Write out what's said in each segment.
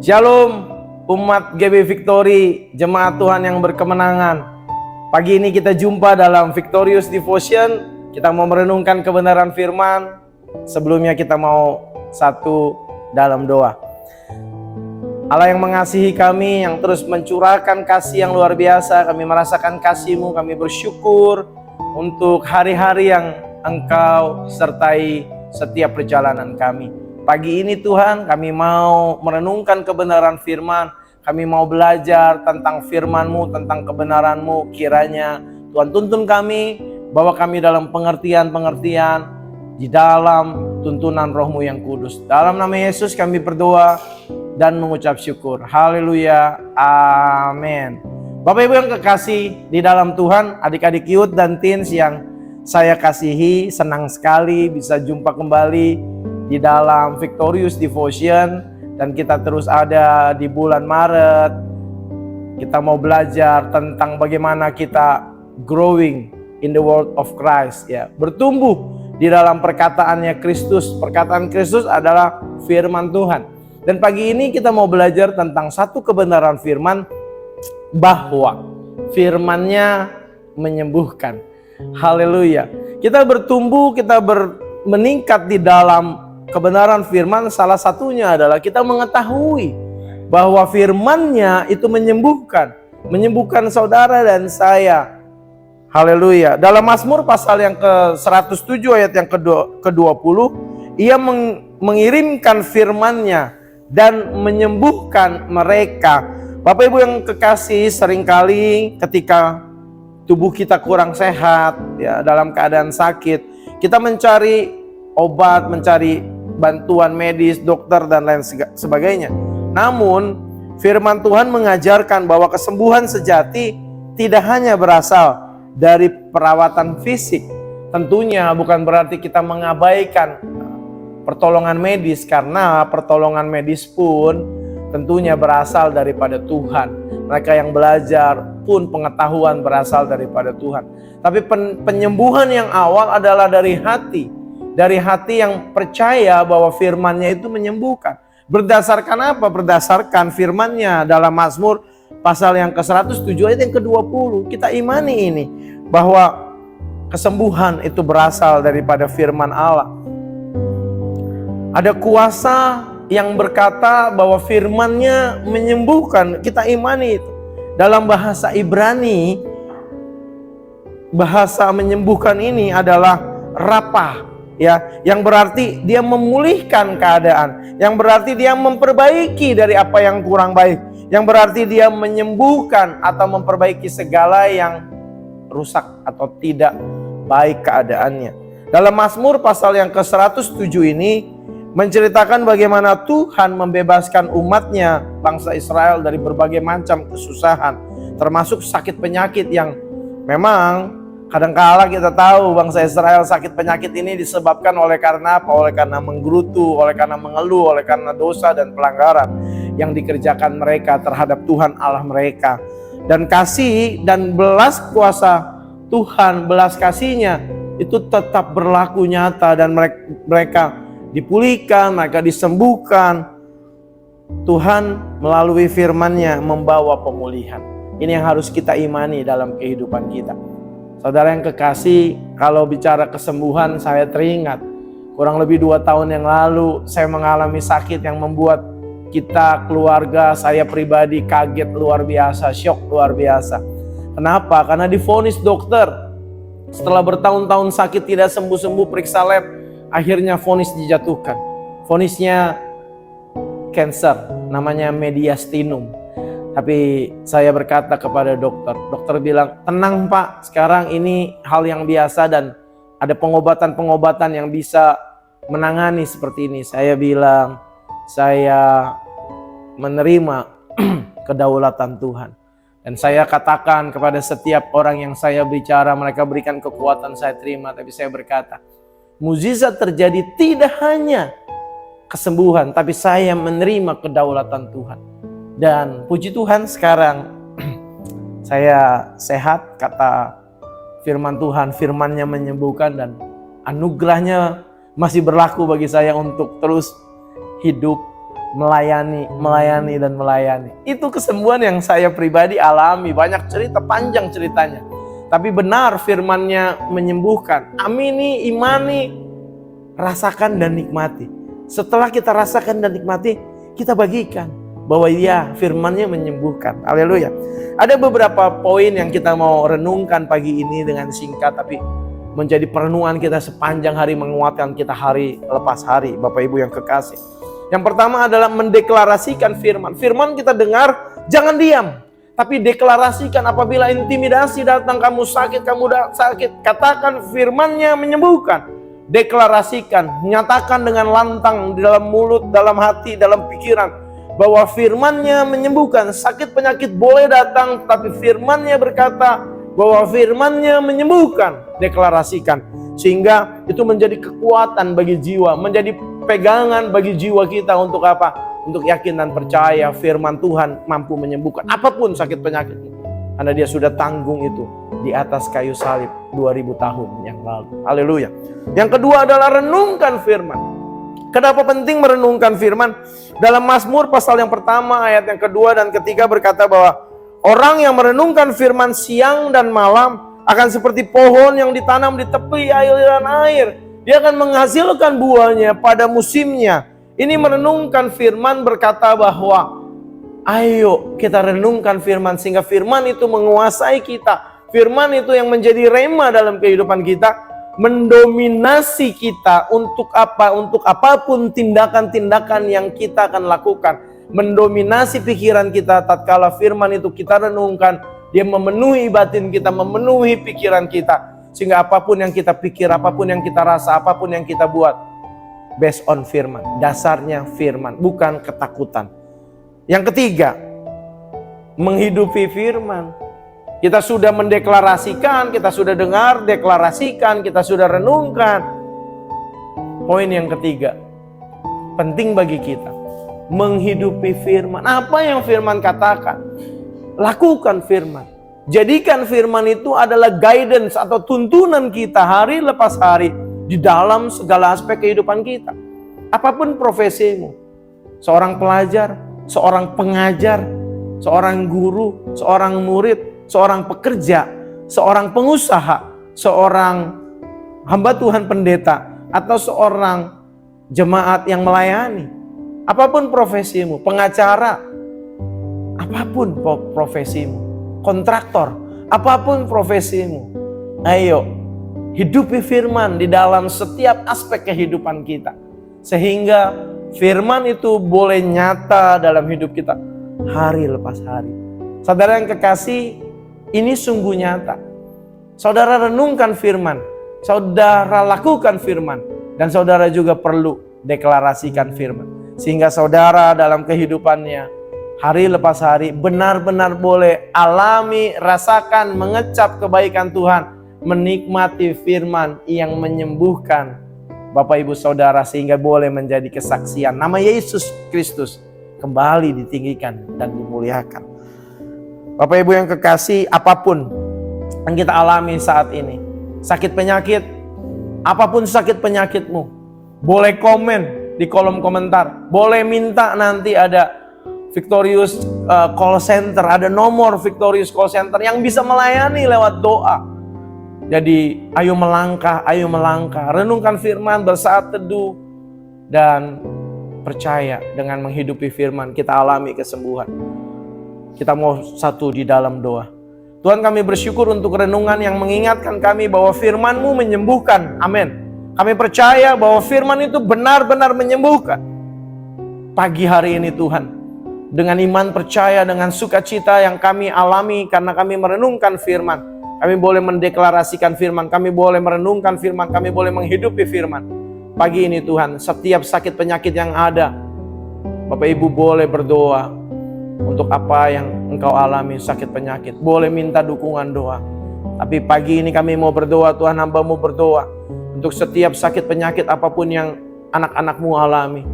Shalom umat GB Victory, jemaat Tuhan yang berkemenangan. Pagi ini kita jumpa dalam Victorious Devotion. Kita mau merenungkan kebenaran firman. Sebelumnya kita mau satu dalam doa. Allah yang mengasihi kami, yang terus mencurahkan kasih yang luar biasa. Kami merasakan kasih-Mu, kami bersyukur untuk hari-hari yang Engkau sertai setiap perjalanan kami. Pagi ini Tuhan, kami mau merenungkan kebenaran firman. Kami mau belajar tentang firman-Mu, tentang kebenaran-Mu. Kiranya Tuhan tuntun kami, bawa kami dalam pengertian-pengertian di dalam tuntunan Roh-Mu yang kudus. Dalam nama Yesus kami berdoa dan mengucap syukur. Haleluya, amin. Bapak Ibu yang kekasih di dalam Tuhan, adik-adik youth dan teens yang saya kasihi, senang sekali bisa jumpa kembali di dalam Victorious Devotion. Dan kita terus ada di bulan Maret. Kita mau belajar tentang bagaimana kita growing in the word of Christ, ya, bertumbuh di dalam perkataannya Kristus. Perkataan Kristus adalah firman Tuhan. Dan pagi ini kita mau belajar tentang satu kebenaran firman, bahwa firman-Nya menyembuhkan. Haleluya. Kita bertumbuh, kita meningkat di dalam kebenaran firman. Salah satunya adalah kita mengetahui bahwa firman-Nya itu menyembuhkan saudara dan saya. Haleluya. Dalam Mazmur pasal yang ke-107 ayat yang ke-20, Ia mengirimkan firman-Nya dan menyembuhkan mereka. Bapak Ibu yang kekasih, seringkali ketika tubuh kita kurang sehat, ya, dalam keadaan sakit, kita mencari obat, mencari bantuan medis, dokter dan lain sebagainya. Namun firman Tuhan mengajarkan bahwa kesembuhan sejati tidak hanya berasal dari perawatan fisik. Tentunya bukan berarti kita mengabaikan pertolongan medis, karena pertolongan medis pun tentunya berasal daripada Tuhan. Mereka yang belajar pun pengetahuan berasal daripada Tuhan. Tapi penyembuhan yang awal adalah dari hati. Dari hati yang percaya bahwa firman-Nya itu menyembuhkan. Berdasarkan apa? Berdasarkan firman-Nya dalam Mazmur pasal yang ke-107 ayat yang ke-20. Kita imani ini, bahwa kesembuhan itu berasal daripada firman Allah. Ada kuasa yang berkata bahwa firman-Nya menyembuhkan. Kita imani itu. Dalam bahasa Ibrani, bahasa menyembuhkan ini adalah rapah, ya, yang berarti dia memulihkan keadaan, yang berarti dia memperbaiki dari apa yang kurang baik, yang berarti dia menyembuhkan atau memperbaiki segala yang rusak atau tidak baik keadaannya. Dalam Mazmur pasal yang ke-107 ini menceritakan bagaimana Tuhan membebaskan umatnya, bangsa Israel, dari berbagai macam kesusahan, termasuk sakit penyakit yang memang kadangkala kita tahu bangsa Israel sakit penyakit ini disebabkan oleh karena apa? Oleh karena menggerutu, oleh karena mengeluh, oleh karena dosa dan pelanggaran yang dikerjakan mereka terhadap Tuhan Allah mereka. Dan kasih dan belas kuasa Tuhan, belas kasih-Nya itu tetap berlaku nyata, dan mereka dipulihkan, mereka disembuhkan. Tuhan melalui firman-Nya membawa pemulihan. Ini yang harus kita imani dalam kehidupan kita. Saudara yang kekasih, kalau bicara kesembuhan, saya teringat kurang lebih 2 tahun yang lalu saya mengalami sakit yang membuat kita, keluarga, saya pribadi kaget luar biasa, syok luar biasa. Kenapa? Karena divonis dokter, setelah bertahun-tahun sakit tidak sembuh-sembuh, periksa lab, akhirnya vonis dijatuhkan. Vonisnya cancer, namanya mediastinum. Tapi saya berkata kepada dokter, dokter bilang, tenang Pak, sekarang ini hal yang biasa dan ada pengobatan-pengobatan yang bisa menangani seperti ini. Saya bilang, saya menerima kedaulatan Tuhan. Dan saya katakan kepada setiap orang yang saya bicara, mereka berikan kekuatan, saya terima. Tapi saya berkata, mukjizat terjadi tidak hanya kesembuhan, tapi saya menerima kedaulatan Tuhan. Dan puji Tuhan sekarang saya sehat, kata firman Tuhan, firman-Nya menyembuhkan, dan anugerah-Nya masih berlaku bagi saya untuk terus hidup melayani dan melayani. Itu kesembuhan yang saya pribadi alami. Banyak cerita, panjang ceritanya. Tapi benar firman-Nya menyembuhkan. Amini, imani, rasakan dan nikmati. Setelah kita rasakan dan nikmati, kita bagikan bahwa ya, firman-Nya menyembuhkan. Haleluya. Ada beberapa poin yang kita mau renungkan pagi ini dengan singkat, tapi menjadi perenungan kita sepanjang hari, menguatkan kita hari lepas hari, Bapak Ibu yang kekasih. Yang pertama adalah mendeklarasikan firman. Firman kita dengar, jangan diam, tapi deklarasikan. Apabila intimidasi datang, kamu sakit, katakan firman-Nya menyembuhkan. Deklarasikan, nyatakan dengan lantang di dalam mulut, dalam hati, dalam pikiran, bahwa firman-Nya menyembuhkan. Sakit penyakit boleh datang, tapi firman-Nya berkata bahwa firman-Nya menyembuhkan. Deklarasikan, sehingga itu menjadi kekuatan bagi jiwa, menjadi pegangan bagi jiwa kita untuk apa? Untuk yakin dan percaya firman Tuhan mampu menyembuhkan apapun sakit penyakitmu. Karena Dia sudah tanggung itu di atas kayu salib 2000 tahun yang lalu. Haleluya. Yang kedua adalah renungkan firman. Kenapa penting merenungkan firman? Dalam Mazmur pasal yang pertama, ayat yang kedua dan ketiga berkata bahwa orang yang merenungkan firman siang dan malam akan seperti pohon yang ditanam di tepi aliran air. Dia akan menghasilkan buahnya pada musimnya. Ini merenungkan firman berkata bahwa ayo kita renungkan firman sehingga firman itu menguasai kita. Firman itu yang menjadi rema dalam kehidupan kita, mendominasi kita untuk apa? Untuk apapun tindakan-tindakan yang kita akan lakukan. Mendominasi pikiran kita tatkala firman itu kita renungkan, dia memenuhi batin kita, memenuhi pikiran kita. Sehingga apapun yang kita pikir, apapun yang kita rasa, apapun yang kita buat, based on firman. Dasarnya firman, bukan ketakutan. Yang ketiga, menghidupi firman. Kita sudah mendeklarasikan, kita sudah dengar, deklarasikan, kita sudah renungkan. Poin yang ketiga, penting bagi kita, menghidupi firman. Apa yang firman katakan? Lakukan firman. Jadikan firman itu adalah guidance atau tuntunan kita hari lepas hari di dalam segala aspek kehidupan kita. Apapun profesimu, seorang pelajar, seorang pengajar, seorang guru, seorang murid, seorang pekerja, seorang pengusaha, seorang hamba Tuhan pendeta, atau seorang jemaat yang melayani. Apapun profesimu, pengacara, apapun profesimu, kontraktor, apapun profesimu, ayo hidupi firman di dalam setiap aspek kehidupan kita. Sehingga firman itu boleh nyata dalam hidup kita hari lepas hari. Saudara yang kekasih, ini sungguh nyata. Saudara renungkan firman, saudara lakukan firman, dan saudara juga perlu deklarasikan firman. Sehingga saudara dalam kehidupannya hari lepas hari benar-benar boleh alami, rasakan, mengecap kebaikan Tuhan, menikmati firman yang menyembuhkan Bapak Ibu Saudara, sehingga boleh menjadi kesaksian nama Yesus Kristus kembali ditinggikan dan dimuliakan. Bapak Ibu yang kekasih, apapun yang kita alami saat ini, sakit penyakit, apapun sakit penyakitmu, boleh komen di kolom komentar, boleh minta nanti ada Victorious Call Center, ada nomor Victorious Call Center yang bisa melayani lewat doa. Jadi ayo melangkah, renungkan firman, bersaat teduh, dan percaya dengan menghidupi firman kita alami kesembuhan. Kita mau satu di dalam doa. Tuhan, kami bersyukur untuk renungan yang mengingatkan kami bahwa firman-Mu menyembuhkan. Amin. Kami percaya bahwa firman itu benar-benar menyembuhkan. Pagi hari ini Tuhan, dengan iman percaya, dengan sukacita yang kami alami karena kami merenungkan firman. Kami boleh mendeklarasikan firman, kami boleh merenungkan firman, kami boleh menghidupi firman. Pagi ini Tuhan, setiap sakit penyakit yang ada, Bapak Ibu boleh berdoa untuk apa yang engkau alami, sakit penyakit. Boleh minta dukungan doa. Tapi pagi ini kami mau berdoa, Tuhan, hamba-Mu berdoa untuk setiap sakit penyakit apapun yang anak-anak-Mu alami.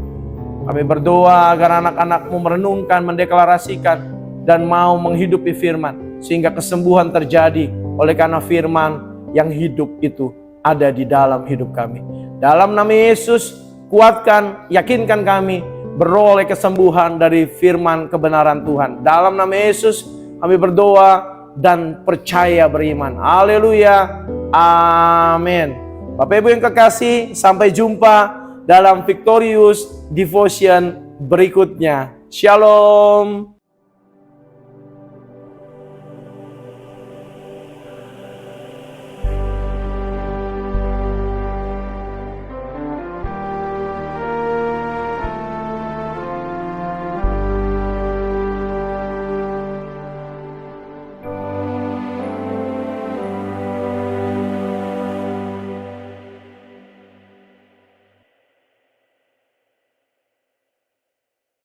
Kami berdoa agar anak-anak-Mu merenungkan, mendeklarasikan, dan mau menghidupi firman. Sehingga kesembuhan terjadi oleh karena firman yang hidup itu ada di dalam hidup kami. Dalam nama Yesus, kuatkan, yakinkan kami beroleh kesembuhan dari firman kebenaran Tuhan. Dalam nama Yesus kami berdoa dan percaya beriman. Haleluya. Amin. Bapak Ibu yang kekasih, sampai jumpa dalam Victorious Devotion berikutnya. Shalom.